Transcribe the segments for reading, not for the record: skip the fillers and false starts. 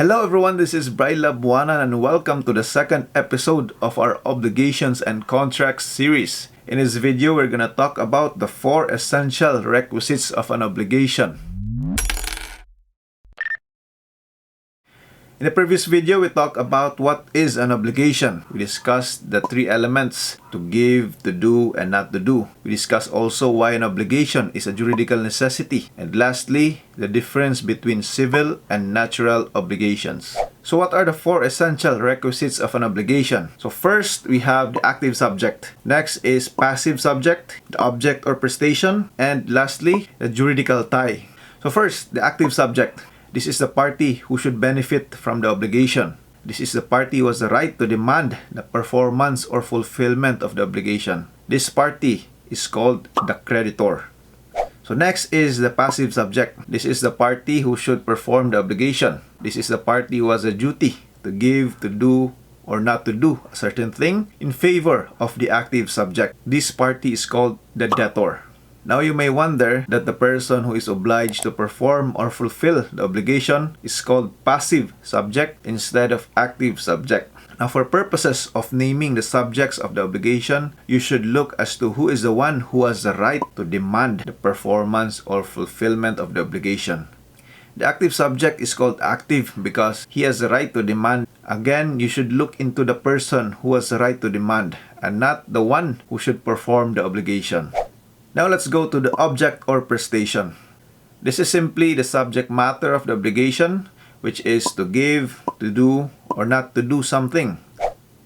Hello everyone, this is Braila Buanan and welcome to the second episode of our Obligations and Contracts series. In this video, we're gonna talk about the 4 essential requisites of an obligation. In the previous video, we talked about what is an obligation. We discussed the 3 elements: to give, to do, and not to do. We discussed also why an obligation is a juridical necessity. And lastly, the difference between civil and natural obligations. So what are the 4 essential requisites of an obligation? So first, we have the active subject. Next is passive subject, the object or prestation. And lastly, the juridical tie. So first, the active subject. This is the party who should benefit from the obligation. This is the party who has the right to demand the performance or fulfillment of the obligation. This party is called the creditor. So next is the passive subject. This is the party who should perform the obligation. This is the party who has a duty to give, to do, or not to do a certain thing in favor of the active subject. This party is called the debtor. Now you may wonder that the person who is obliged to perform or fulfill the obligation is called passive subject instead of active subject. Now for purposes of naming the subjects of the obligation, you should look as to who is the one who has the right to demand the performance or fulfillment of the obligation. The active subject is called active because he has the right to demand. Again, you should look into the person who has the right to demand and not the one who should perform the obligation. Now let's go to the object or prestation. This is simply the subject matter of the obligation, which is to give, to do, or not to do something.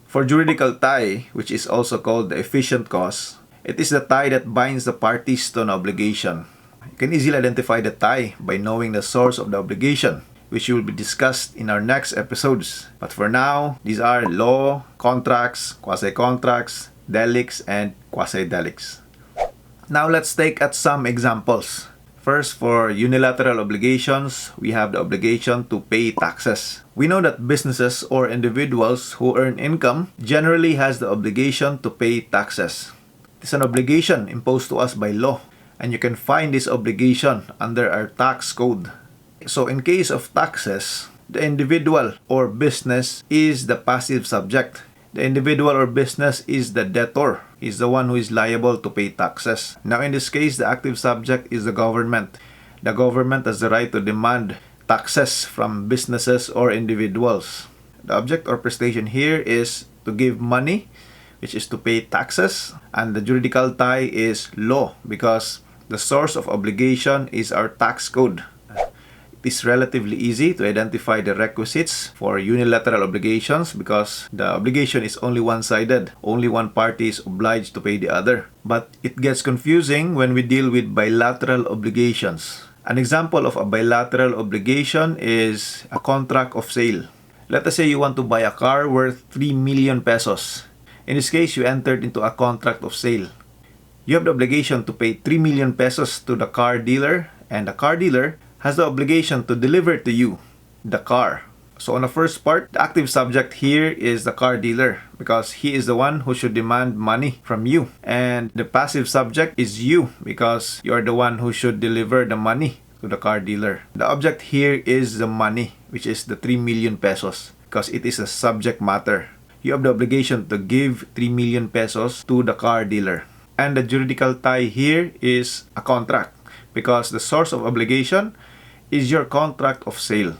For juridical tie, which is also called the efficient cause, it is the tie that binds the parties to an obligation. You can easily identify the tie by knowing the source of the obligation, which will be discussed in our next episodes. But for now, these are law, contracts, quasi-contracts, delicts, and quasi-delicts. Now let's take at some examples. First, for unilateral obligations, we have the obligation to pay taxes. We know that businesses or individuals who earn income generally has the obligation to pay taxes. It's an obligation imposed to us by law, and you can find this obligation under our tax code. So in case of taxes, the individual or business is the passive subject. The individual or business is the debtor. He's the one who is liable to pay taxes. Now in this case, the active subject is the government. The government has the right to demand taxes from businesses or individuals. The object or prestation here is to give money, which is to pay taxes. And the juridical tie is law because the source of obligation is our tax code. It's relatively easy to identify the requisites for unilateral obligations because the obligation is only one-sided. Only one party is obliged to pay the other. But it gets confusing when we deal with bilateral obligations. An example of a bilateral obligation is a contract of sale. Let us say you want to buy a car worth 3 million pesos. In this case, you entered into a contract of sale. You have the obligation to pay 3 million pesos to the car dealer, and the car dealer has the obligation to deliver to you the car. So on the first part, the active subject here is the car dealer because he is the one who should demand money from you. And the passive subject is you because you are the one who should deliver the money to the car dealer. The object here is the money, which is the 3 million pesos because it is a subject matter. You have the obligation to give 3 million pesos to the car dealer. And the juridical tie here is a contract because the source of obligation is your contract of sale.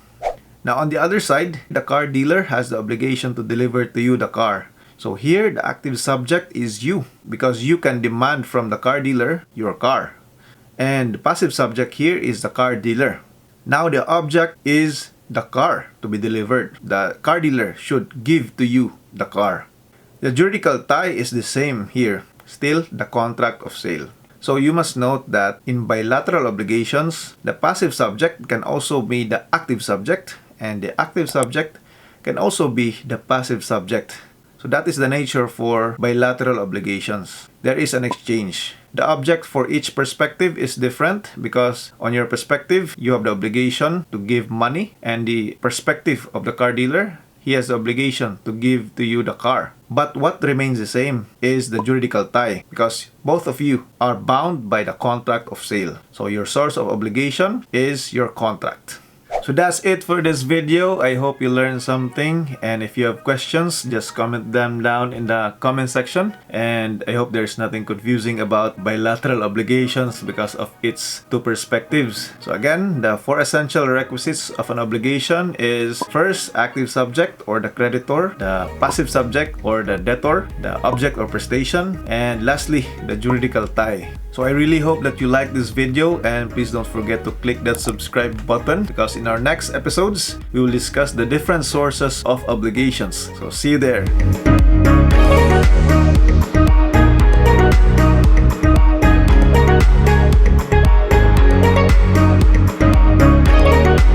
Now on the other side, the car dealer has the obligation to deliver to you the car. So here, the active subject is you because you can demand from the car dealer your car. And the passive subject here is the car dealer. Now the object is the car to be delivered. The car dealer should give to you the car. The juridical tie is the same here, still the contract of sale. So you must note that in bilateral obligations, the passive subject can also be the active subject, and the active subject can also be the passive subject. So that is the nature for bilateral obligations. There is an exchange. The object for each perspective is different because on your perspective, you have the obligation to give money, and the perspective of the car dealer, he has the obligation to give to you the car. But what remains the same is the juridical tie because both of you are bound by the contract of sale. So your source of obligation is your contract. So that's it for this video. I hope you learned something, and if you have questions, just comment them down in the comment section. And I hope there's nothing confusing about bilateral obligations because of its two perspectives. So again, the 4 essential requisites of an obligation is: first, active subject or the creditor, the passive subject or the debtor, the object or prestation, and lastly, the juridical tie. So I really hope that you like this video, and please don't forget to click that subscribe button, because in our next episodes, we will discuss the different sources of obligations. So see you there.